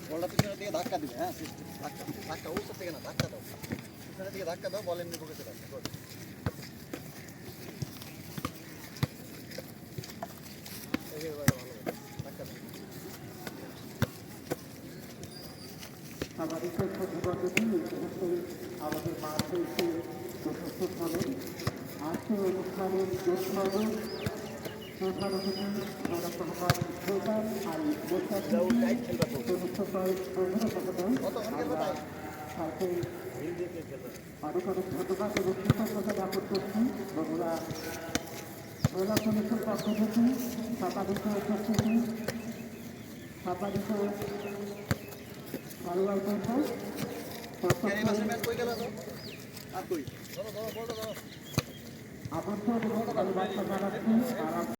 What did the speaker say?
বলটা পিছনের দিকে ধাক্কা দিবে, হ্যাঁ ধাক্কা ধাক্কা উল্টো থেকে না, ধাক্কা দাও, পিছনের দিকে ধাক্কা দাও, বল এমনি ঢুকেছে। আমাদের মাঠ হয়েছে প্রশস্ত হবে। আজকের অনুষ্ঠানের প্রধান অতিথি অনেক অনেক ধন্যবাদ এবং কৃতজ্ঞতা জ্ঞাপন করছি। বন্ধুরা মহিলা পুলিশের পক্ষ থেকে সম্পাদিত উপস্থিতি সম্পাদিত খেলোয়াড় আমন্ত্রণ এবং ভালোবাসা জানাচ্ছি।